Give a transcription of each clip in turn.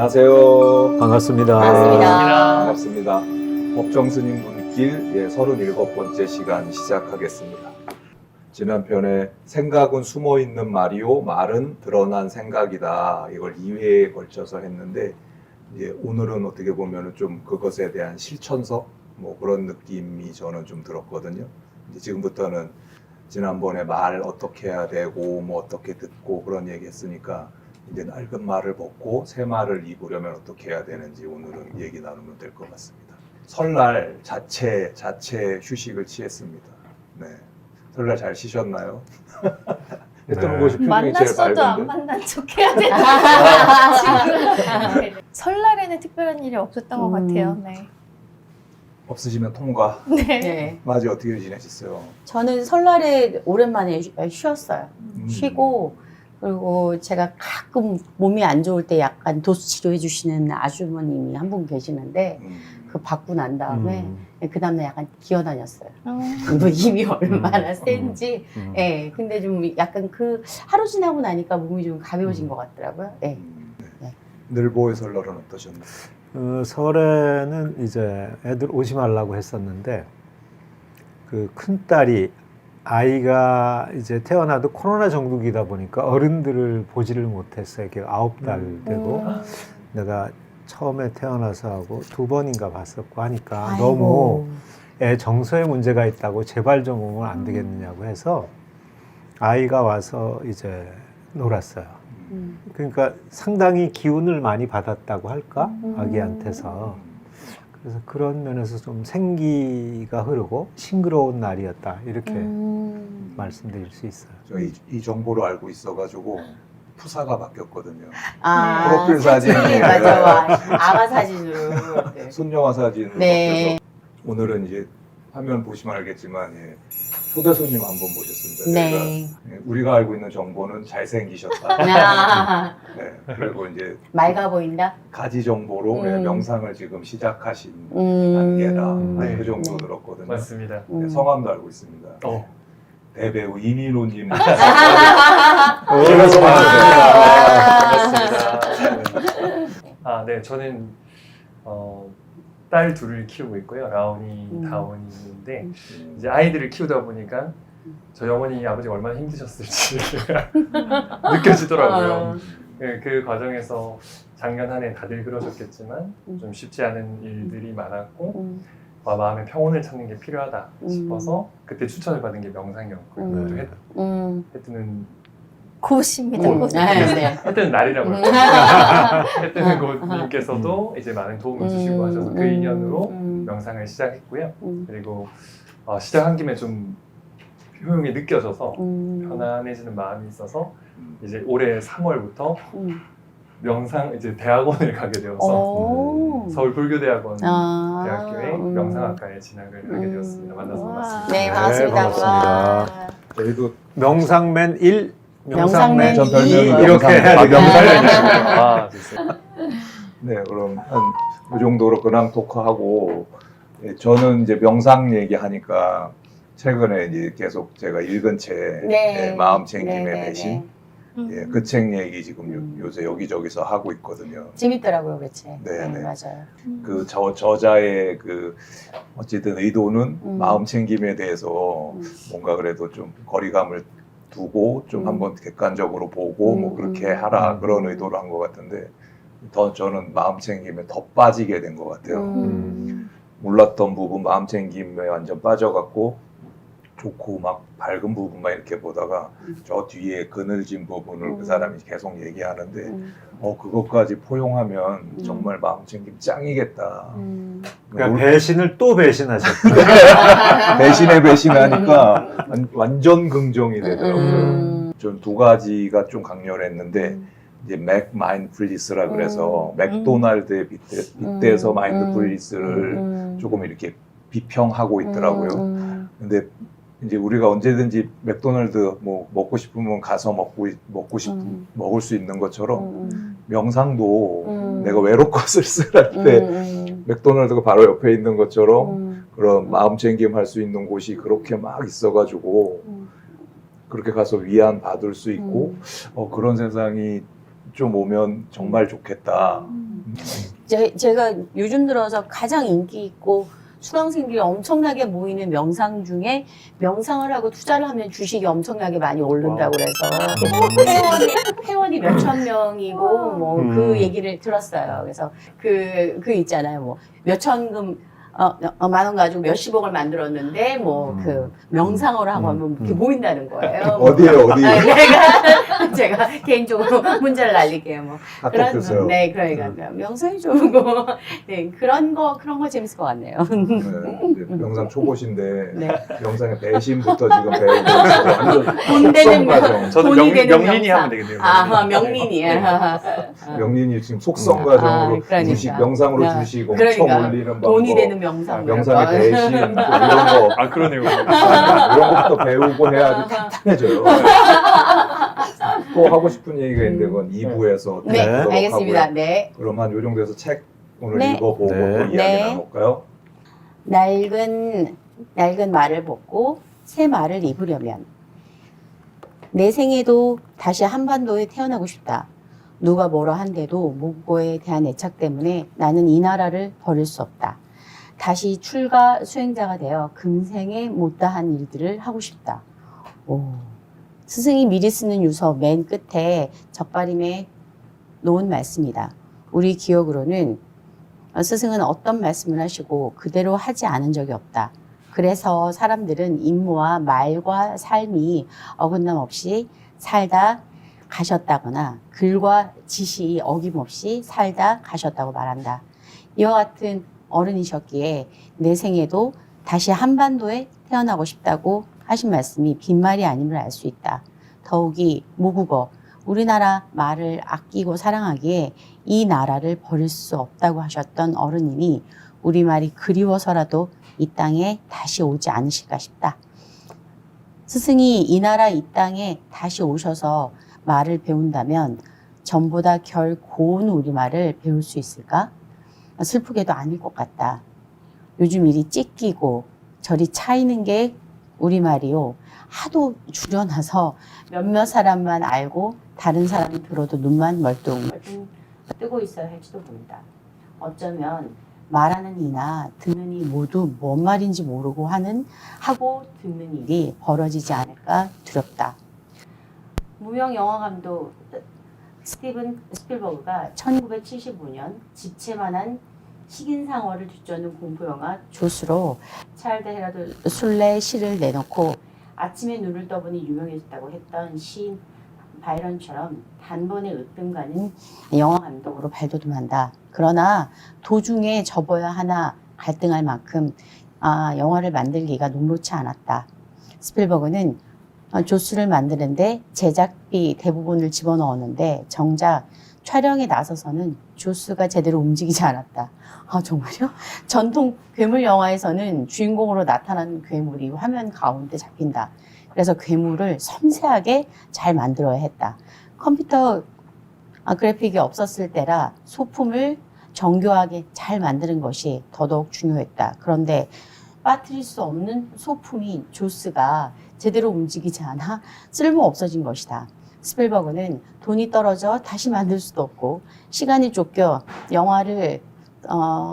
안녕하세요. 반갑습니다. 반갑습니다. 법정 스님 눈길 37번째 시간 시작하겠습니다. 지난 편에 생각은 숨어있는 말이요, 말은 드러난 생각이다. 이걸 2회에 걸쳐서 했는데, 이제 오늘은 어떻게 보면 좀 그것에 대한 실천서? 뭐 그런 느낌이 저는 좀 들었거든요. 이제 지금부터는 지난번에 말 어떻게 해야 되고, 뭐 어떻게 듣고 그런 얘기 했으니까, 이제 낡은 말을 벗고 새 말을 입으려면 어떻게 해야 되는지 오늘은 얘기 나누면 될 것 같습니다. 설날 자체 휴식을 취했습니다. 네. 설날 잘 쉬셨나요? 했던 곳이 표정이 제일 만났어도 안 밝은데. 만난 척 해야 되나? 지금 설날에는 특별한 일이 없었던 것 같아요. 네. 없으시면 통과. 네. 네. 맞이 어떻게 지내셨어요? 저는 설날에 오랜만에 쉬었어요. 음. 쉬고, 그리고 제가 가끔 몸이 안 좋을 때 약간 도수 치료해 주시는 아주머님이 한 분 계시는데, 그 받고 난 다음에, 그 다음에 약간 기어다녔어요. 힘이 얼마나 센지. 예, 근데 좀 약간 그 하루 지나고 나니까 몸이 좀 가벼워진 것 같더라고요. 예. 네. 늘보의 설날은 어떠셨나요? 설에는 이제 애들 오지 말라고 했었는데, 그 큰딸이 아이가 이제 태어나도 코로나 정국이다 보니까 어른들을 보지를 못했어요. 이렇게 9달 되고. 내가 처음에 태어나서 하고 2번인가 봤었고 하니까 아이고. 너무 애 정서에 문제가 있다고 제발 좀 오면 안 되겠느냐고 해서 아이가 와서 이제 놀았어요. 그러니까 상당히 기운을 많이 받았다고 할까? 아기한테서. 그래서 그런 면에서 좀 생기가 흐르고 싱그러운 날이었다. 이렇게 말씀드릴 수 있어요. 저 이 정보를 알고 있어가지고 푸사가 바뀌었거든요. 아, 프로필 사진이 맞아. 아가 사진으로. 네. 손녀화 사진으로 네. 바뀌어서 오늘은 이제 화면 보시면 알겠지만 초대 손님 한 분 모셨습니다. 네. 저희가, 우리가 알고 있는 정보는 잘생기셨다. 아, 네, 그리고 이제 맑아 보인다? 가지 정보로 명상을 지금 시작하신 음. 단계다. 네. 그 정도 들었거든요. 맞습니다. 네, 성함도 알고 있습니다. 대배우 이민호님. 제가 성함이세요. 반갑습니다. 네, 저는 딸 둘을 키우고 있고요. 라온이, 다온이인데 이제 아이들을 키우다 보니까 저희 어머니, 아버지가 얼마나 힘드셨을지 느껴지더라고요. 네, 그 과정에서 작년 한 해 다들 그러셨겠지만 좀 쉽지 않은 일들이 많았고 마음의 평온을 찾는 게 필요하다 싶어서 그때 추천을 받은 게 명상이었고요. 또 해뜨는 곳입니다. 곳. 네. 해뜨는 날이라고 해요. 해뜨는 곳님께서도 이제 많은 도움을 주시고 하셔서 그 인연으로 명상을 시작했고요. 그리고 시작한 김에 좀 효용이 느껴져서 편안해지는 마음이 있어서 이제 올해 3월부터 명상 이제 대학원을 가게 되어서 서울 불교대학원 대학교의 명상학과에 진학을 하게 되었습니다. 만나서 반갑습니다. 네, 반갑습니다. 네, 반갑습니다. 와. 저희도 명상맨 1, 명상맨 전 별명이 2 이렇게 해야 명상을 좋습니다. 네, 그럼 한 이 정도로 근황 토크하고 저는 이제 명상 얘기하니까 최근에 이제 계속 제가 읽은 책 마음 챙김의 배신 그 책 얘기 지금 요새 여기저기서 하고 있거든요. 재밌더라고요, 그치? 네, 네. 맞아요. 그 저자의 그 어쨌든 의도는 마음 챙김에 대해서 뭔가 그래도 좀 거리감을 두고 좀 한번 객관적으로 보고 뭐 그렇게 하라 그런 의도로 한 것 같은데 더 저는 마음 챙김에 더 빠지게 된 것 같아요. 몰랐던 부분 마음 챙김에 완전 빠져갖고 좋고 막 밝은 부분만 이렇게 보다가 저 뒤에 그늘진 부분을 그 사람이 계속 얘기하는데 그것까지 포용하면 정말 마음 챙김 짱이겠다. 그러니까 배신을 또 배신하셨다. 배신에 배신하니까 완전 긍정이 되더라고요. 전 2가지가 좀 강렬했는데 이제 맥 마인드풀리스라 그래서 맥도날드에 빗대서 마인드풀리스를 조금 이렇게 비평하고 있더라고요. 근데 이제 우리가 언제든지 맥도날드 뭐 먹고 싶으면 가서 먹을 수 있는 것처럼 명상도 내가 외롭고 쓸쓸할 때 맥도날드가 바로 옆에 있는 것처럼 그런 마음 챙김 할 수 있는 곳이 그렇게 막 있어가지고 그렇게 가서 위안 받을 수 있고 그런 세상이 좀 오면 정말 좋겠다. 제가 요즘 들어서 가장 인기 있고 수강생들이 엄청나게 모이는 명상 중에 명상을 하고 투자를 하면 주식이 엄청나게 많이 오른다고 그래서 회원이 몇천 명이고 뭐 그 얘기를 들었어요. 그래서 그 있잖아요. 뭐 몇천금 만 원 가지고 몇십억을 만들었는데 뭐 그 명상을 하고 하면 이렇게 모인다는 거예요. 어디에요, 어디? 제가 개인적으로 문제를 날릴게요. 뭐 카톡 주세요. 네, 그러니까 명상이 좋은 거, 네 그런 거 재밌을 것 같네요. 네, 명상 초보신데 네. 명상의 배심부터 지금 배우고 있어요. 완전 돈 되는 속성 과정. 저는 돈이 되는 명린이 명상. 하면 되겠네요. 아, 명린이. 명린이 지금 속성 과정으로 그러니까. 주식 명상으로 아, 주식 엄청 그러니까. 올리는 방법, 돈이 되는 명상. 명상의 배심 또 이런 거 아 그러네요. 이런 것도 배우고 해야지 탄탄해져요. 또 하고 싶은 얘기가 있는데 그건 2부에서 네, 하도록 알겠습니다. 하고요. 네. 그러면 요 정도에서 책 오늘 네. 읽어보고 또 네. 이야기 네. 나눌까요? 낡은 말을 벗고 새 말을 입으려면 내 생에도 다시 한반도에 태어나고 싶다. 누가 뭐라 한데도 몽고에 대한 애착 때문에 나는 이 나라를 버릴 수 없다. 다시 출가 수행자가 되어 금생에 못다한 일들을 하고 싶다. 오. 스승이 미리 쓰는 유서 맨 끝에 적바림에 놓은 말씀이다. 우리 기억으로는 스승은 어떤 말씀을 하시고 그대로 하지 않은 적이 없다. 그래서 사람들은 임무와 말과 삶이 어긋남 없이 살다 가셨다거나 글과 지시 어김없이 살다 가셨다고 말한다. 이와 같은 어른이셨기에 내 생에도 다시 한반도에 태어나고 싶다고 하신 말씀이 빈말이 아님을 알 수 있다. 더욱이 모국어, 우리나라 말을 아끼고 사랑하기에 이 나라를 버릴 수 없다고 하셨던 어른이니 우리말이 그리워서라도 이 땅에 다시 오지 않으실까 싶다. 스승이 이 나라 이 땅에 다시 오셔서 말을 배운다면 전보다 결 고운 우리말을 배울 수 있을까? 슬프게도 아닐 것 같다. 요즘 일이 찢기고 저리 차이는 게 우리말이요. 하도 줄여놔서 몇몇 사람만 알고 다른 사람이 들어도 눈만 멀뚱멀뚱 뜨고 있어야 할지도 모른다. 어쩌면 말하는 이나 듣는 이 모두 뭔 말인지 모르고 하고 듣는 일이 벌어지지 않을까 두렵다. 무명 영화 감독 스티븐 스필버그가 1975년 집채만한 식인상어를 뒤쫓는 공포영화 조스로 찰드 헤라드 술레의 시를 내놓고 아침에 눈을 떠보니 유명해졌다고 했던 시인 바이런처럼 단번에 으뜸가는 영화 감독으로 발돋움한다. 그러나 도중에 접어야 하나 갈등할 만큼 영화를 만들기가 녹록치 않았다. 스필버그는 조스를 만드는데 제작비 대부분을 집어넣었는데 정작 촬영에 나서서는 조스가 제대로 움직이지 않았다. 아 정말요? 전통 괴물 영화에서는 주인공으로 나타나는 괴물이 화면 가운데 잡힌다. 그래서 괴물을 섬세하게 잘 만들어야 했다. 컴퓨터 그래픽이 없었을 때라 소품을 정교하게 잘 만드는 것이 더더욱 중요했다. 그런데 빠뜨릴 수 없는 소품이 조스가 제대로 움직이지 않아 쓸모 없어진 것이다. 스필버그는 돈이 떨어져 다시 만들 수도 없고 시간이 쫓겨 영화를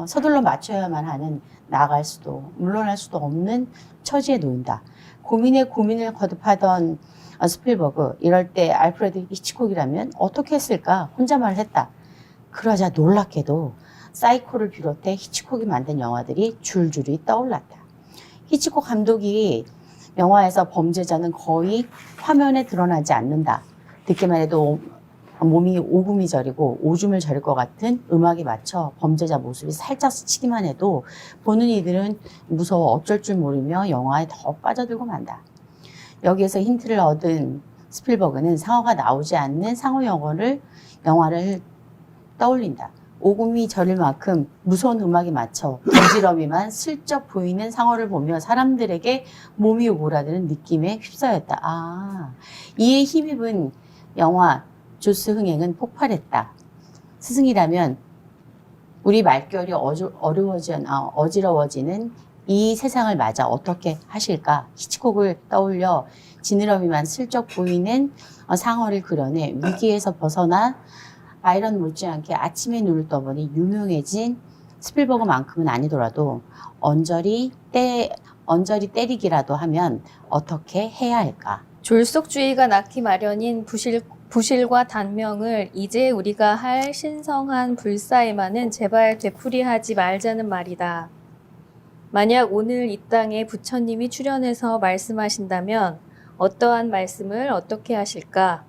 서둘러 맞춰야만 하는 나갈 수도 물러날 수도 없는 처지에 놓인다. 고민에 고민을 거듭하던 스필버그 이럴 때 알프레드 히치콕이라면 어떻게 했을까 혼자 말을 했다. 그러자 놀랍게도 사이코를 비롯해 히치콕이 만든 영화들이 줄줄이 떠올랐다. 히치콕 감독이 영화에서 범죄자는 거의 화면에 드러나지 않는다. 듣기만 해도 몸이 오금이 저리고 오줌을 저릴 것 같은 음악에 맞춰 범죄자 모습이 살짝 스치기만 해도 보는 이들은 무서워 어쩔 줄 모르며 영화에 더 빠져들고 만다. 여기에서 힌트를 얻은 스필버그는 상어가 나오지 않는 상어 영화를 떠올린다. 오금이 저릴 만큼 무서운 음악에 맞춰 부지런히만 슬쩍 보이는 상어를 보며 사람들에게 몸이 오그라드는 느낌에 휩싸였다. 이에 힘입은 영화 조스 흥행은 폭발했다. 스승이라면 우리 말결이 어지러워지는 이 세상을 맞아 어떻게 하실까? 히치콕을 떠올려 지느러미만 슬쩍 보이는 상어를 그려내 위기에서 벗어나 바이런 못지않게 아침에 눈을 떠보니 유명해진 스필버그만큼은 아니더라도 언저리 때리기라도 하면 어떻게 해야 할까? 졸속주의가 낳기 마련인 부실과 단명을 이제 우리가 할 신성한 불사에만은 제발 되풀이하지 말자는 말이다. 만약 오늘 이 땅에 부처님이 출연해서 말씀하신다면 어떠한 말씀을 어떻게 하실까?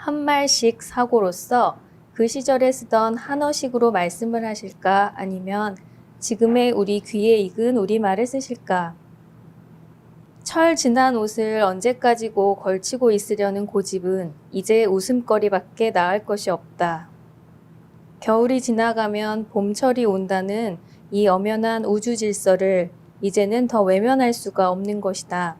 한 말씩 사고로서 그 시절에 쓰던 한어식으로 말씀을 하실까? 아니면 지금의 우리 귀에 익은 우리말을 쓰실까? 철 지난 옷을 언제까지고 걸치고 있으려는 고집은 이제 웃음거리밖에 나을 것이 없다. 겨울이 지나가면 봄철이 온다는 이 엄연한 우주 질서를 이제는 더 외면할 수가 없는 것이다.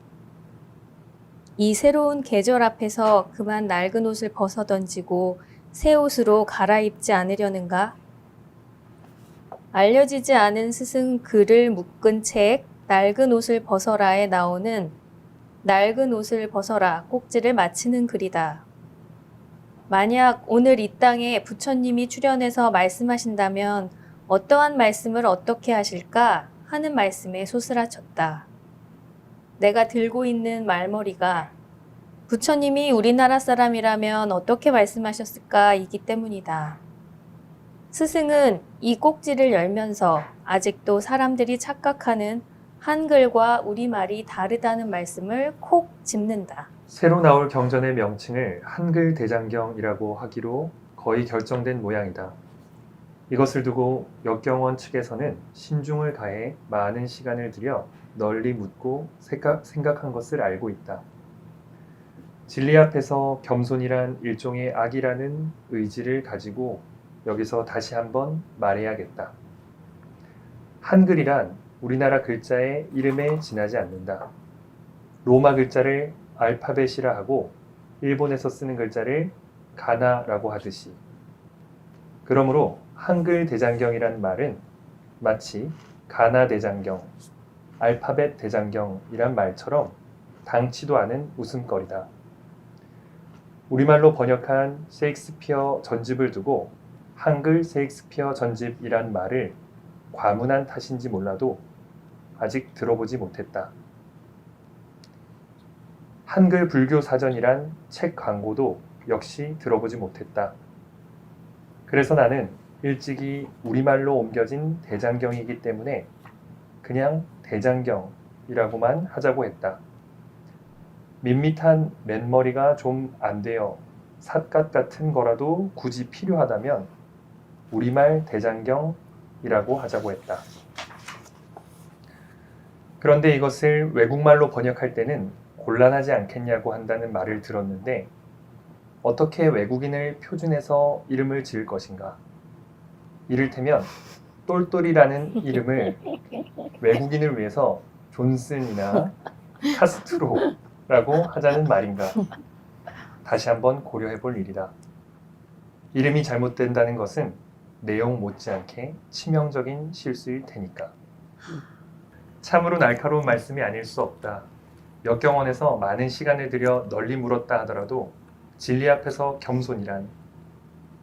이 새로운 계절 앞에서 그만 낡은 옷을 벗어던지고 새 옷으로 갈아입지 않으려는가? 알려지지 않은 스승 글을 묶은 책 낡은 옷을 벗어라에 나오는 낡은 옷을 벗어라 꼭지를 마치는 글이다. 만약 오늘 이 땅에 부처님이 출연해서 말씀하신다면 어떠한 말씀을 어떻게 하실까 하는 말씀에 소스라쳤다. 내가 들고 있는 말머리가 부처님이 우리나라 사람이라면 어떻게 말씀하셨을까 이기 때문이다. 스승은 이 꼭지를 열면서 아직도 사람들이 착각하는 한글과 우리말이 다르다는 말씀을 콕 짚는다. 새로 나올 경전의 명칭을 한글 대장경이라고 하기로 거의 결정된 모양이다. 이것을 두고 역경원 측에서는 신중을 다해 많은 시간을 들여 널리 묻고 생각한 것을 알고 있다. 진리 앞에서 겸손이란 일종의 악이라는 의지를 가지고 여기서 다시 한번 말해야겠다. 한글이란 우리나라 글자의 이름에 지나지 않는다. 로마 글자를 알파벳이라 하고 일본에서 쓰는 글자를 가나라고 하듯이. 그러므로 한글 대장경이란 말은 마치 가나 대장경, 알파벳 대장경이란 말처럼 당치도 않은 웃음거리다. 우리말로 번역한 셰익스피어 전집을 두고 한글 셰익스피어 전집이란 말을 과문한 탓인지 몰라도 아직 들어보지 못했다. 한글 불교 사전이란 책 광고도 역시 들어보지 못했다. 그래서 나는 일찍이 우리말로 옮겨진 대장경이기 때문에 그냥 대장경이라고만 하자고 했다. 밋밋한 맨머리가 좀 안 되어 삿갓 같은 거라도 굳이 필요하다면 우리말 대장경이라고 하자고 했다. 그런데 이것을 외국말로 번역할 때는 곤란하지 않겠냐고 한다는 말을 들었는데 어떻게 외국인을 표준해서 이름을 지을 것인가? 이를테면 똘똘이라는 이름을 외국인을 위해서 존슨이나 카스트로라고 하자는 말인가? 다시 한번 고려해 볼 일이다. 이름이 잘못된다는 것은 내용 못지않게 치명적인 실수일 테니까. 참으로 날카로운 말씀이 아닐 수 없다. 역경원에서 많은 시간을 들여 널리 물었다 하더라도 진리 앞에서 겸손이란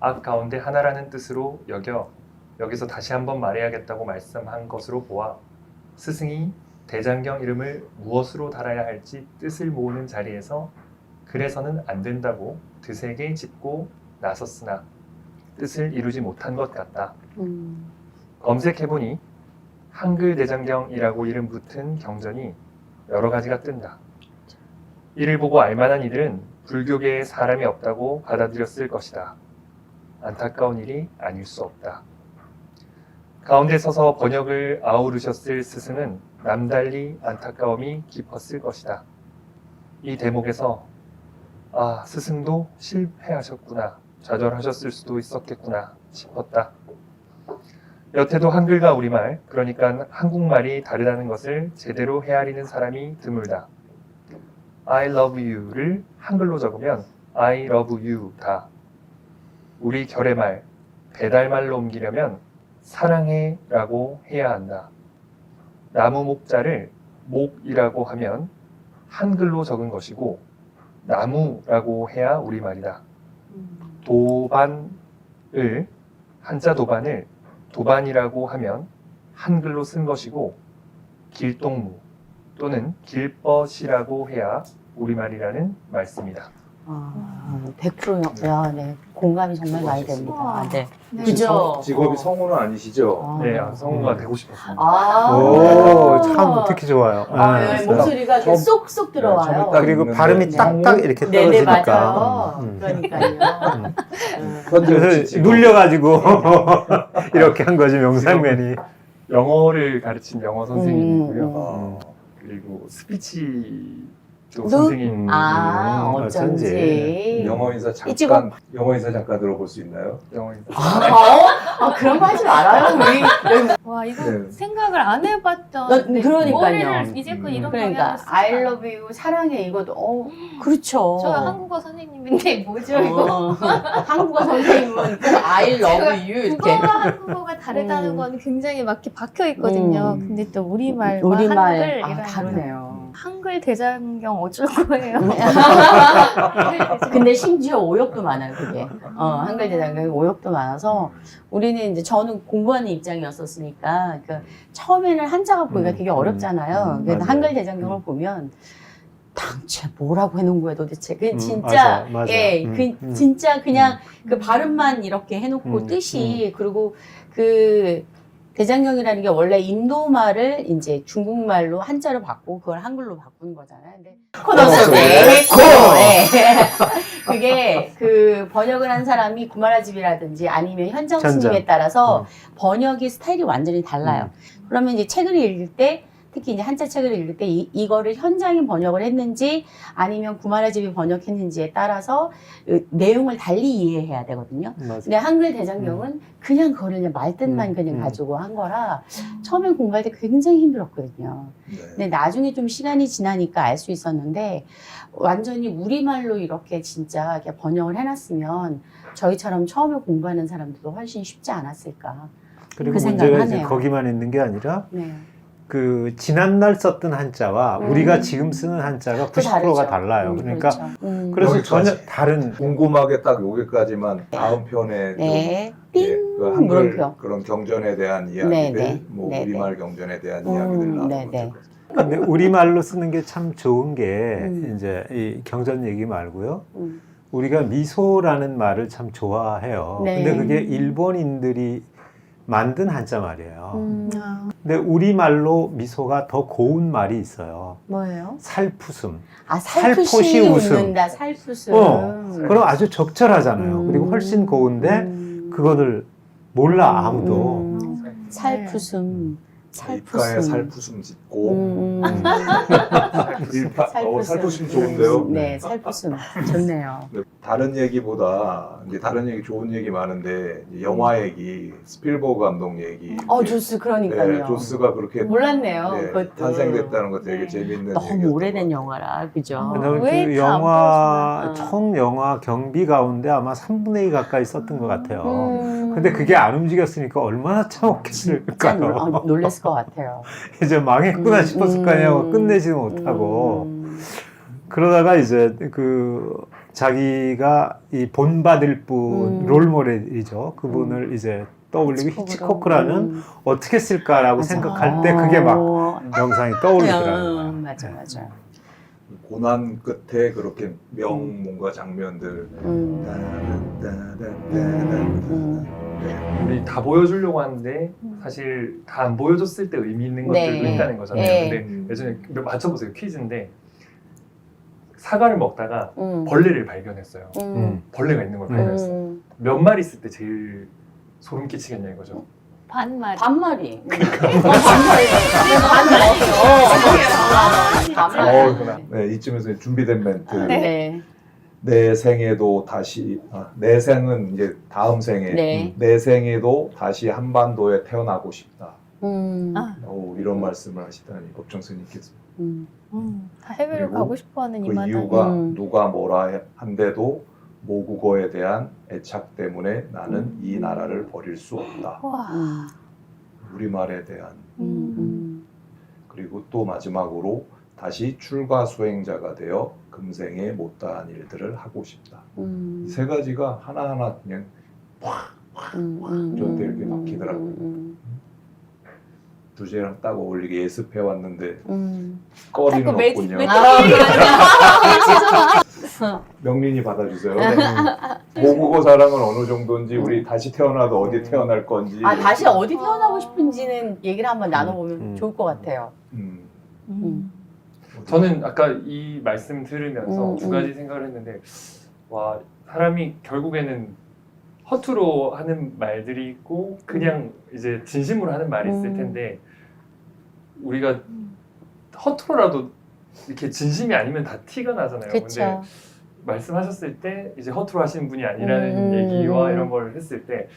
악 가운데 하나라는 뜻으로 여겨 여기서 다시 한번 말해야겠다고 말씀한 것으로 보아 스승이 대장경 이름을 무엇으로 달아야 할지 뜻을 모으는 자리에서 그래서는 안 된다고 드세게 짚고 나섰으나 뜻을 이루지 못한 것 같다. 검색해보니 한글 대장경이라고 이름 붙은 경전이 여러 가지가 뜬다. 이를 보고 알만한 이들은 불교계에 사람이 없다고 받아들였을 것이다. 안타까운 일이 아닐 수 없다. 가운데 서서 번역을 아우르셨을 스승은 남달리 안타까움이 깊었을 것이다. 이 대목에서 아, 스승도 실패하셨구나, 좌절하셨을 수도 있었겠구나 싶었다. 여태도 한글과 우리말, 그러니까 한국말이 다르다는 것을 제대로 헤아리는 사람이 드물다. I love you를 한글로 적으면 I love you다. 우리 결의말, 배달말로 옮기려면 사랑해 라고 해야 한다. 나무 목자를 목이라고 하면 한글로 적은 것이고 나무라고 해야 우리말이다. 도반을 한자 도반을 도반이라고 하면 한글로 쓴 것이고 길동무 또는 길벗이라고 해야 우리말이라는 말씀이다. 100%요. 네. 공감이 정말 많이 됩니다. 우와. 네. 네. 그죠? 직업이 성우는 아니시죠? 네, 성우가 되고 싶었습니다. 오, 참 듣기 좋아요. 네, 목소리가 처음- 쏙쏙 들어와요. 처음에 딱 그리고 있는데 발음이 성우? 딱딱 이렇게 네네, 떨어지니까. 맞아요. 그러니까요. 그래서 눌려가지고 이렇게 한 거지 명상맨이. 영어를 가르친 영어 선생님이고요. 어, 그리고 스피치도 너? 선생님. 어쩐지. 영어 인사 이치고. 잠깐 들어볼 수 있나요? 영어 그런 거 하지 말아요, 우리. 와 이거 네. 생각을 안 해봤던. 그러니까요. 머리를 이제껏 이런 그러니까 방향으로 쓰지 I 않아. love you, 사랑해 이것도 그렇죠. 저 한국어 선생님인데 뭐죠 이거? 한국어 선생님은 꼭 I love you 이렇게. 국어와 한국어가 다르다는 건 굉장히 막 이렇게 박혀 있거든요. 근데 또 우리말과 한글 이런 다르네요. 한글 대장경 어쩔 거예요. 근데 심지어 오역도 많아요, 그게. 한글 대장경이 오역도 많아서 우리는 이제 저는 공부하는 입장이었었으니까 처음에는 한자가 보기가 되게 어렵잖아요. 그래서 맞아요. 한글 대장경을 보면 당최 뭐라고 해놓은 거야 도대체. 그 진짜 맞아. 예, 진짜 그냥 그 발음만 이렇게 해놓고 뜻이 그리고 그 대장경이라는 게 원래 인도 말을 이제 중국말로 한자로 바꾸고 그걸 한글로 바꾼 거잖아요. 근데 코너 속에 그게 그 번역을 한 사람이 구마라집이라든지 아니면 현장 전장. 스님에 따라서 번역의 스타일이 완전히 달라요. 그러면 이제 책을 읽을 때 특히 이제 한자 책을 읽을 때 이거를 현장이 번역을 했는지 아니면 구마라집이 번역했는지에 따라서 내용을 달리 이해해야 되거든요. 근데 한글 대장경은 그냥 그거를 그냥 말뜻만 그냥 가지고 한 거라 처음에 공부할 때 굉장히 힘들었거든요. 네. 근데 나중에 좀 시간이 지나니까 알 수 있었는데 완전히 우리말로 이렇게 진짜 이렇게 번역을 해놨으면 저희처럼 처음에 공부하는 사람들도 훨씬 쉽지 않았을까. 그리고 그 생각을 문제가 이제 하네요. 거기만 있는 게 아니라 네. 그 지난날 썼던 한자와 우리가 지금 쓰는 한자가 90%가 달라요. 그러니까 그렇죠. 그래서 여기까지. 전혀 다른 궁금하게 딱 여기까지만 다음 편에 네. 좀, 띵 그 한글 물음표. 그런 경전에 대한 이야기들, 네. 뭐 네, 우리말 경전에 대한 이야기들 네, 나누면 네. 될 것 같아요. 근데 우리말로 쓰는 게 참 좋은 게 음. 이제 이 경전 얘기 말고요. 우리가 미소라는 말을 참 좋아해요. 네. 근데 그게 일본인들이 만든 한자 말이에요. 근데 우리말로 미소가 더 고운 말이 있어요. 뭐예요? 살푸숨. 살포시 살포시 웃음. 웃는다. 살푸슴. 그럼 아주 적절하잖아요. 그리고 훨씬 고운데 그거를 몰라 아무도. 살푸슴. 입가에 살푸숨 짓고 살푸슴. 살푸심 좋은데요. 네, 살푸슴 좋네요. 다른 얘기보다 이제 다른 얘기 좋은 얘기 많은데 이제 영화 얘기 스필버그 감독 얘기 조스 그러니까요. 네, 조스가 그렇게 몰랐네요. 네, 그것도. 탄생됐다는 거 되게 재밌는 너무 얘기였던 오래된 것 영화라 그죠? 그다음에 왜 그 다안 영화 보여주나? 총 영화 경비 가운데 아마 3분의 2 가까이 썼던 것 같아요. 음. 근데 그게 안 움직였으니까 얼마나 진짜 참혹했을까요? 놀랬을 것 같아요. 이제 망했구나 싶었을 거 아니에요. 끝내지도 못하고. 그러다가 이제 그 자기가 이 본받을 분 롤모델이죠. 그분을 이제 떠올리고 히치코크라는 어떻게 쓸까라고 맞아. 생각할 때 그게 막 명상이 떠오르더라고요. 맞아, 맞아. 고난 끝에 그렇게 뭔가 장면들 네. 우리 다 보여주려고 하는데 사실 다 안 보여줬을 때 의미 있는 것들도 네. 있다는 거잖아요. 네. 근데 예전에 맞춰보세요. 퀴즈인데 사과를 먹다가 음. 벌레를 발견했어요. 음. 벌레가 있는 걸 발견했어요. 음. 몇 마리 있을 때 제일 소름 끼치겠냐 이거죠. 반말. 반말이. 그렇구나. 네, 이쯤에서 준비된 멘트. 네. 내 생에도 다시 내 생은 이제 다음 생에 네. 내 생에도 다시 한반도에 태어나고 싶다. 아. 이런 말씀을 하시다니 법정 스님께서 다 해외를 그리고 가고 싶어하는 그 이마다. 이유가 누가 뭐라 한데도 모국어에 대한 애착 때문에 나는 이 나라를 버릴 수 없다. 와. 우리말에 대한 그리고 또 마지막으로 다시 출가 수행자가 되어 그 금생에 못다한 일들을 하고 싶다. 이 세 가지가 하나하나 그냥 저한테 이렇게 막히더라고요. 주제랑 딱 어울리게 예습해 왔는데 꺼리는 없군요. 명린이 받아주세요. 모국어 사랑은 어느 정도인지 우리 다시 태어나도 어디 태어날 건지. 아, 다시 어디 태어나고 싶은지는 얘기를 한번 나눠보면 좋을 것 같아요. 저는 아까 이 말씀 들으면서 두 가지 음. 생각을 했는데, 와, 사람이 결국에는 허투루 하는 말들이 있고 그냥 이제 진심으로 하는 말이 있을 텐데, 우리가 허투루라도 이렇게 진심이 아니면 다 티가 나잖아요. 근데 그렇죠. 말씀하셨을 때 이제 허투루 하시는 분이 아니라는 얘기와 이런 걸 했을 때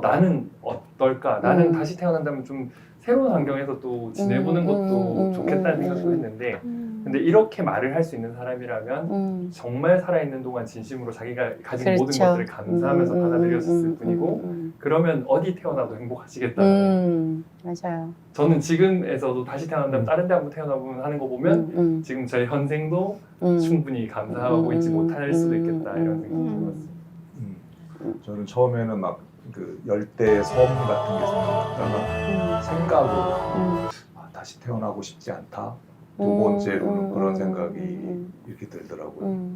나는 어떨까? 나는 다시 태어난다면 좀 새로운 환경에서 또 지내보는 것도 좋겠다는 생각도 했는데, 근데 이렇게 말을 할 수 있는 사람이라면 정말 살아있는 동안 진심으로 자기가 가진 그렇죠. 모든 것들을 감사하면서 받아들였을 뿐이고, 그러면 어디 태어나도 행복하시겠다는. 맞아요. 저는 지금에서도 다시 태어난다면 다른 데 한번 태어나보면 하는 거 보면 지금 저의 현생도 충분히 감사하고 있지 못할 수도 있겠다 이런 생각이 들었어요. 저는 처음에는 막 그 열대 섬 같은 게 생각하다가 생각으로 다시 태어나고 싶지 않다. 두 번째로는 그런 생각이 이렇게 들더라고요.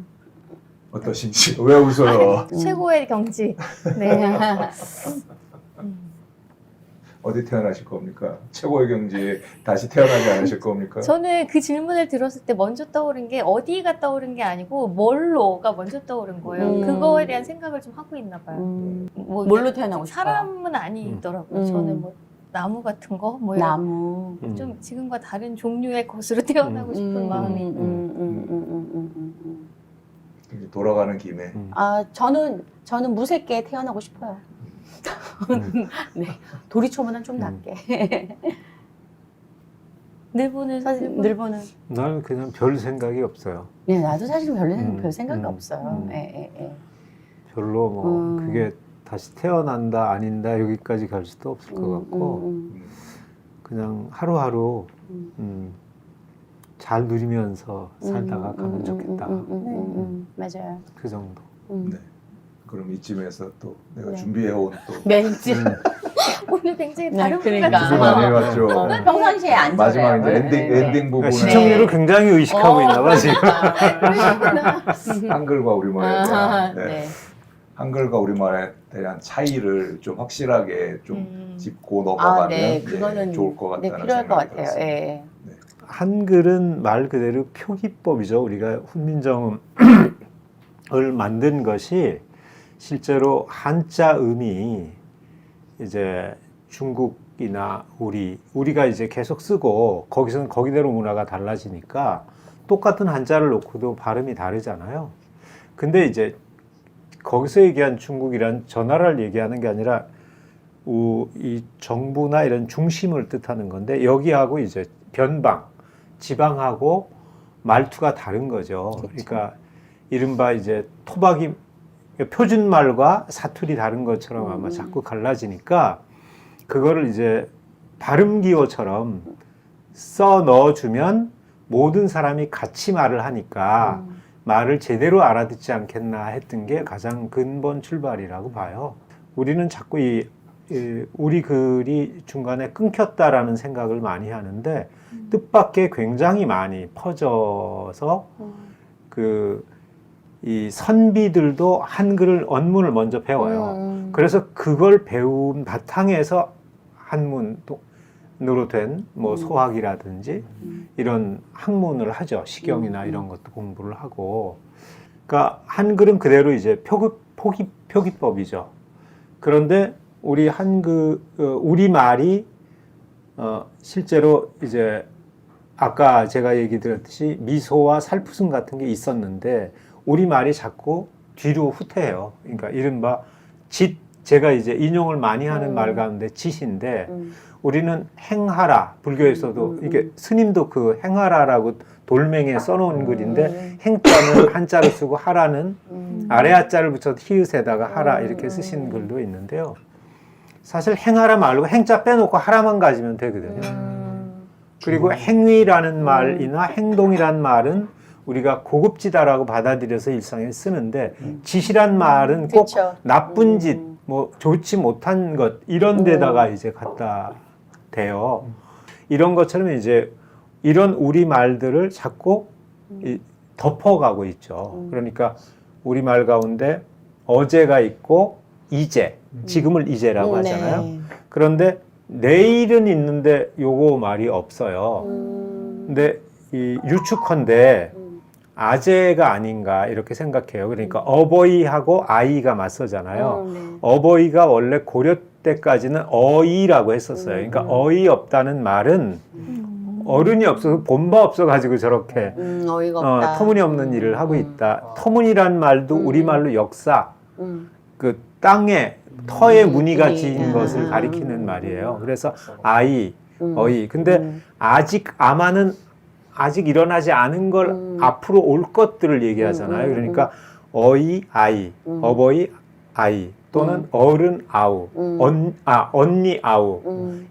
어떠신지? 왜 웃어요? 최고의 경지. 네. 어디 태어나실 겁니까? 최고의 경지에 다시 태어나지 않으실 겁니까? 저는 그 질문을 들었을 때 먼저 떠오른 게 어디가 떠오른 게 아니고 뭘로가 먼저 떠오른 거예요. 그거에 대한 생각을 좀 하고 있나 봐요. 뭐 뭘로 태어나고 싶어요? 사람은 아니더라고요. 저는 뭐 나무 같은 거, 뭐 이런 나무. 좀 지금과 다른 종류의 것으로 태어나고 싶은 마음이. 이제 돌아가는 김에 아, 저는 무색게 태어나고 싶어요. 네, 도리초보는 좀 낫게. 늘보는 늘보는. 나는 그냥 별 생각이 없어요. 네, 나도 사실 별 생각이 음. 없어요. 음. 예. 별로 뭐 그게 다시 태어난다 아닌다 여기까지 갈 수도 없을 것 같고 그냥 하루하루 잘 누리면서 살다가 가면 좋겠다. 맞아요. 그 정도. 네. 그럼 이쯤에서 또 내가 네. 준비해온 또 멘트. 오늘 굉장히 네, 다른 분 그러니까. 무슨 같아요. 많이 해봤죠. 평상시에 안 마지막 이제 저래요. 엔딩 부분에 시청률을 굉장히 의식하고 있나 봐 지금. 한글과 우리말에 대한 네. 한글과 우리말에 대한 차이를 좀 확실하게 좀 짚고 아, 넘어가면 네. 그거는 좋을 것 같다는 필요할 것 생각이 같아요. 들었습니다. 예. 한글은 말 그대로 표기법이죠. 우리가 훈민정음을 만든 것이 실제로 한자음이 이제 중국이나 우리가 이제 계속 쓰고 거기서는 거기대로 문화가 달라지니까 똑같은 한자를 놓고도 발음이 다르잖아요. 근데 이제 거기서 얘기한 중국이란 저 나라를 얘기하는 게 아니라 이 정부나 이런 중심을 뜻하는 건데 여기하고 이제 변방, 지방하고 말투가 다른 거죠. 그러니까 이른바 이제 토박이 표준말과 사투리 다른 것처럼 아마 자꾸 갈라지니까 그거를 이제 발음기호처럼 써 넣어주면 모든 사람이 같이 말을 하니까 말을 제대로 알아듣지 않겠나 했던 게 가장 근본 출발이라고 봐요. 우리는 자꾸 우리 글이 중간에 끊겼다라는 생각을 많이 하는데 뜻밖의 굉장히 많이 퍼져서 이 선비들도 한글을 언문을 먼저 배워요. 그래서 그걸 배운 바탕에서 한문으로 된 뭐 소학이라든지 이런 학문을 하죠. 시경이나 이런 것도 공부를 하고. 그러니까 한글은 그대로 이제 표기법이죠. 그런데 우리 우리 말이 실제로 이제 아까 제가 얘기 드렸듯이 미소와 살푸승 같은 게 있었는데 우리말이 자꾸 뒤로 후퇴해요. 그러니까 이른바 제가 이제 인용을 많이 하는 말 가운데 짓인데 우리는 행하라, 불교에서도 이게 스님도 그 행하라라고 돌멩이에 써놓은 글인데 행자는 한자를 쓰고 하라는 아래 하자를 붙여서 히읗에다가 하라 이렇게 쓰신 글도 있는데요. 사실 행하라 말고 행자 빼놓고 하라만 가지면 되거든요. 그리고 행위라는 말이나 행동이라는 말은 우리가 고급지다라고 받아들여서 일상에 쓰는데 짓이란 말은 꼭 그쵸. 나쁜 짓, 뭐 좋지 못한 것 이런 데다가 이제 갖다 대요. 이런 것처럼 이제 이런 우리 말들을 자꾸 덮어가고 있죠. 그러니까 우리 말 가운데 어제가 있고 이제, 지금을 이제라고 하잖아요. 네. 그런데 내일은 있는데 요거 말이 없어요. 근데 이 유축헌데 아재가 아닌가 이렇게 생각해요. 그러니까 어버이하고 아이가 맞서잖아요. 네. 어버이가 원래 고려 때까지는 어이라고 했었어요. 그러니까 어이없다는 말은 어른이 없어서 본바 없어가지고 저렇게 어이가 없다. 터무니없는 일을 하고 있다. 터무니란 말도 우리말로 역사, 그 땅에 터에 무늬가 지은 것을 가리키는 말이에요. 그래서 아이, 어이. 근데 아직 아마는 아직 일어나지 않은 걸 앞으로 올 것들을 얘기하잖아요. 그러니까 어이, 아이, 어버이, 아이 또는 어른, 아우, 언니, 아우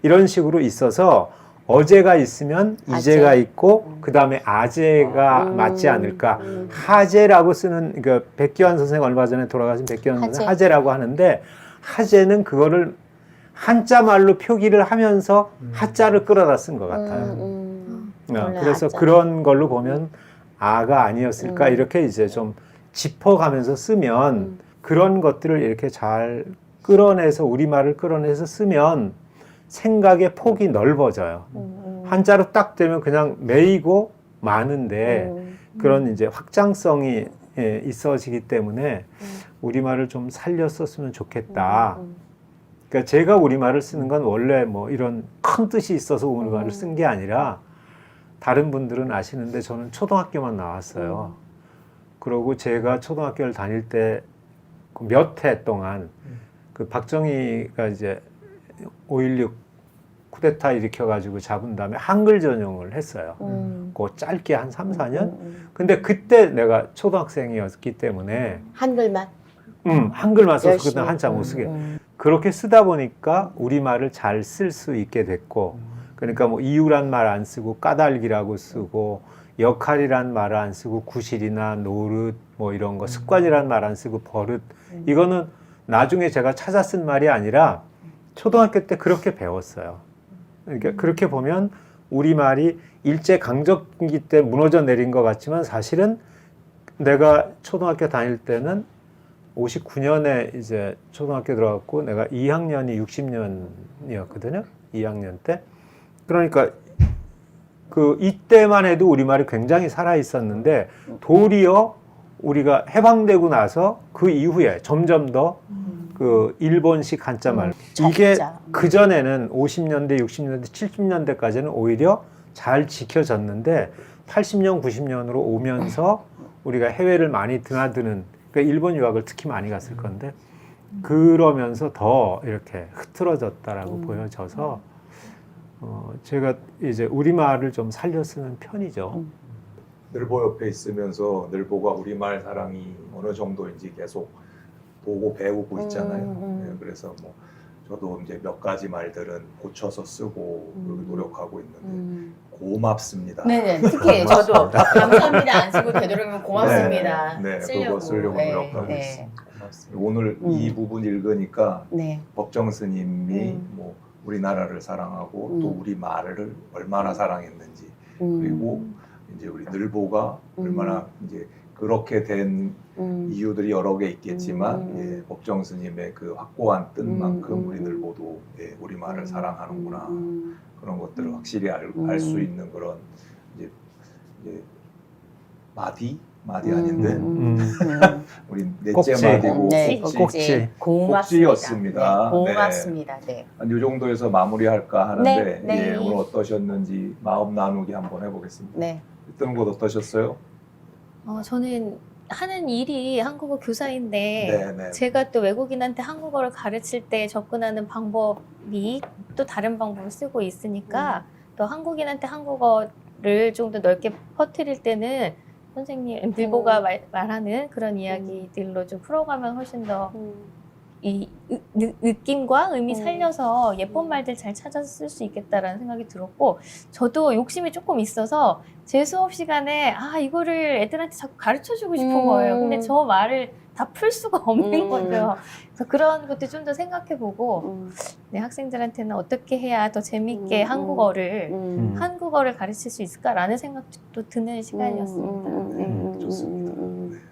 이런 식으로 있어서 어제가 있으면 이제가 있고 그 다음에 아재가 맞지 않을까. 하재라고 쓰는 그 백기환 선생 얼마 전에 돌아가신 백기환 선생 하재라고 하는데 하재는 그거를 한자 말로 표기를 하면서 하자를 끌어다 쓴 것 같아요. 그래서 아자. 그런 걸로 보면 아가 아니었을까 이렇게 이제 좀 짚어가면서 쓰면 그런 것들을 이렇게 잘 끌어내서 우리말을 끌어내서 쓰면 생각의 폭이 넓어져요. 한자로 딱 되면 그냥 매이고 많은데 그런 이제 확장성이 있어지기 때문에 우리말을 좀 살려 썼으면 좋겠다. 그러니까 제가 우리말을 쓰는 건 원래 뭐 이런 큰 뜻이 있어서 우리말을 쓴 게 아니라 다른 분들은 아시는데 저는 초등학교만 나왔어요. 그러고 제가 초등학교를 다닐 때 몇 해 동안 그 박정희가 이제 5.16 쿠데타 일으켜가지고 잡은 다음에 한글 전용을 했어요. 그 짧게 한 3, 4년? 근데 그때 내가 초등학생이었기 때문에 한글만? 한글만 써서 열심히. 그때 한자 못 쓰게. 그렇게 쓰다 보니까 우리말을 잘 쓸 수 있게 됐고 그러니까 뭐 이유란 말 안 쓰고 까닭이라고 쓰고 역할이란 말을 안 쓰고 구실이나 노릇 뭐 이런 거 습관이란 말 안 쓰고 버릇 이거는 나중에 제가 찾아 쓴 말이 아니라 초등학교 때 그렇게 배웠어요. 그러니까 그렇게 보면 우리말이 일제 강점기 때 무너져 내린 것 같지만 사실은 내가 초등학교 다닐 때는 59년에 이제 초등학교 들어갔고 내가 2학년이 60년이었거든요. 2학년 때. 그러니까 그 이때만 해도 우리말이 굉장히 살아 있었는데 도리어 우리가 해방되고 나서 그 이후에 점점 더 그 일본식 한자말 이게 그 전에는 50년대, 60년대, 70년대까지는 오히려 잘 지켜졌는데 80년, 90년으로 오면서 우리가 해외를 많이 드나드는 그러니까 일본 유학을 특히 많이 갔을 건데 그러면서 더 이렇게 흐트러졌다라고 보여져서 제가 이제 우리말을 좀 살려 쓰는 편이죠. 늘보 옆에 있으면서 늘보가 우리말 사랑이 어느 정도인지 계속 보고 배우고 있잖아요. 네, 그래서 뭐 저도 이제 몇 가지 말들은 고쳐서 쓰고 그렇게 노력하고 있는데 고맙습니다. 네네. 특히 저도 감사합니다 안 쓰고 되도록이면 고맙습니다. 네, 쓰려고. 그거 쓰려고 네, 노력하고 네. 있습니다. 오늘 이 부분 읽으니까 네. 법정 스님이 뭐 우리나라를 사랑하고 또 우리 말을 얼마나 사랑했는지 그리고 이제 우리 늘보가 얼마나 이제 그렇게 된 이유들이 여러 개 있겠지만 예, 법정 스님의 그 확고한 뜻만큼 우리 늘보도 예, 우리 말을 사랑하는구나 그런 것들을 확실히 알 수 있는 그런 이제 마디 아닌데 우리 넷째 꼭지. 마디고 네, 꼭지. 꼭지였습니다. 네, 고맙습니다. 네. 한 이 정도에서 마무리할까 하는데 네, 네. 예, 오늘 어떠셨는지 마음 나누기 한번 해보겠습니다. 네. 했던 것 어떠셨어요? 저는 하는 일이 한국어 교사인데 네, 네. 제가 또 외국인한테 한국어를 가르칠 때 접근하는 방법이 또 다른 방법을 쓰고 있으니까 또 한국인한테 한국어를 좀 더 넓게 퍼뜨릴 때는 선생님 늘보가 말하는 그런 이야기들로 좀 풀어가면 훨씬 더 이 느낌과 의미 살려서 예쁜 말들 잘 찾아서 쓸 수 있겠다라는 생각이 들었고, 저도 욕심이 조금 있어서 제 수업 시간에 이거를 애들한테 자꾸 가르쳐주고 싶은 거예요. 근데 저 말을 다 풀 수가 없는 거죠. 그래서 그런 것도 좀 더 생각해보고 네, 학생들한테는 어떻게 해야 더 재밌게 한국어를 가르칠 수 있을까라는 생각도 드는 시간이었습니다. 좋습니다.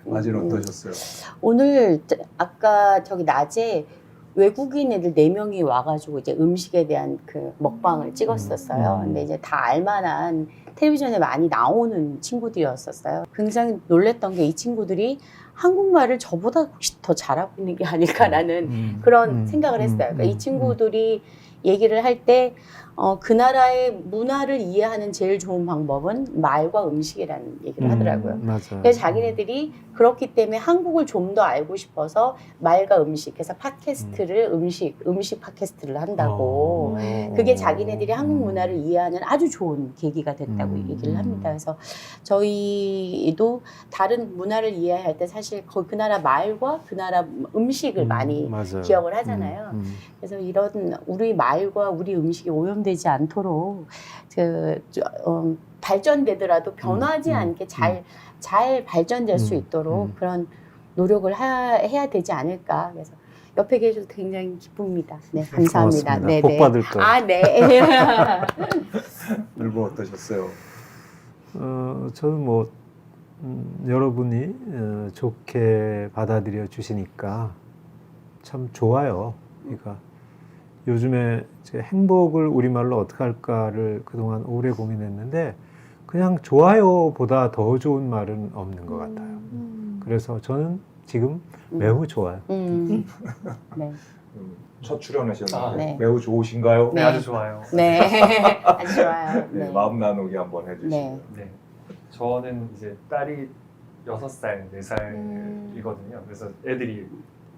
마지는 어떠셨어요? 오늘 아까 저기 낮에 외국인 애들 4명이 와가지고 이제 음식에 대한 그 먹방을 찍었었어요. 근데 이제 다 알만한 텔레비전에 많이 나오는 친구들이었었어요. 굉장히 놀랬던 게 이 친구들이 한국말을 저보다 혹시 더 잘하고 있는 게 아닐까라는 그런 생각을 했어요. 그러니까 이 친구들이 얘기를 할 때 그 나라의 문화를 이해하는 제일 좋은 방법은 말과 음식이라는 얘기를 하더라고요. 맞아요. 그래서 자기네들이 그렇기 때문에 한국을 좀 더 알고 싶어서 말과 음식, 그래서 팟캐스트를 음식 팟캐스트를 한다고. 그게 자기네들이 한국 문화를 이해하는 아주 좋은 계기가 됐다고 얘기를 합니다. 그래서 저희도 다른 문화를 이해할 때 사실 그 나라 말과 그 나라 음식을 많이 맞아요. 기억을 하잖아요. 그래서 이런 우리 말과 우리 음식이 오염되지 않도록 발전되더라도 변하지 않게 잘 발전될 수 있도록 그런 노력을 해야 되지 않을까. 그래서 옆에 계셔서 굉장히 기쁩니다. 네, 감사합니다. 고맙습니다. 네, 복 네. 받을 거예요. 네. 늘보 어떠셨어요? 저는 뭐 여러분이 좋게 받아들여 주시니까 참 좋아요. 그러니까 요즘에 이제 행복을 우리말로 어떻게 할까를 그동안 오래 고민했는데 그냥 좋아요보다 더 좋은 말은 없는 것 같아요. 그래서 저는 지금 매우 좋아요. 네. 첫 출연하셨는데 네. 매우 좋으신가요? 네, 아주 좋아요. 네. 아주 좋아요. 네, 네. 마음 나누기 한번 해주시죠. 네. 네. 저는 이제 딸이 6살, 4살이거든요. 그래서 애들이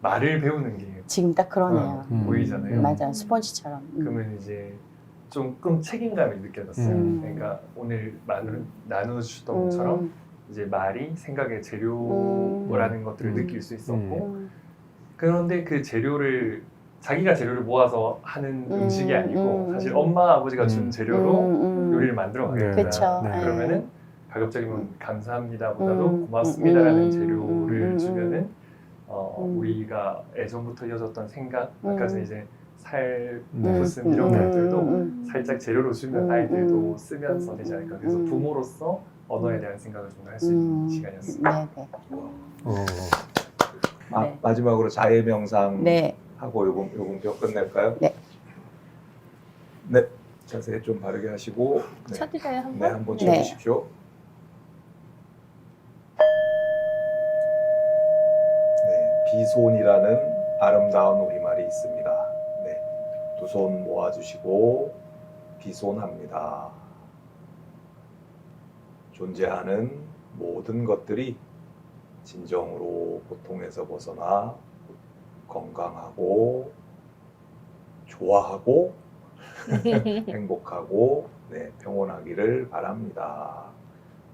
말을 배우는 게 지금 딱 그러네요. 보이잖아요. 맞아, 스펀지처럼. 그러면 이제 조금 책임감이 느껴졌어요. 그러니까 오늘 나눠주셨던 것처럼 이제 말이 생각의 재료라는 것들을 느낄 수 있었고, 그런데 그 재료를 자기가 재료를 모아서 하는 음식이 아니고 사실 엄마 아버지가 준 재료로 요리를 만들어 가겠구나. 그쵸. 네. 그러면은 가급적이면 감사합니다보다도 고맙습니다라는 재료를 주면은 우리가 예전부터 이어졌던 생각, 아까 전에 이제 살부씀 이런 것들도 살짝 재료로 주면 아이들도 쓰면서 되지 않을까. 그래서 부모로서 언어에 대한 생각을 좀 할 수 있는 시간이었습니다. 네, 네. 마지막으로 자해 명상 네. 하고 요금 끝낼까요? 네. 네. 자세 좀 바르게 하시고 쳐드려요, 한 네, 번? 한번 네. 쳐주십시오. 네, 비손이라는 아름다운 우리말이 있습니다. 네, 두 손 모아주시고 비손합니다. 존재하는 모든 것들이 진정으로 고통에서 벗어나 건강하고 좋아하고 행복하고 네, 평온하기를 바랍니다.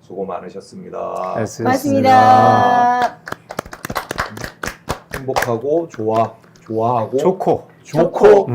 수고 많으셨습니다. 고맙습니다. 행복하고 좋아하고 좋고. 좋고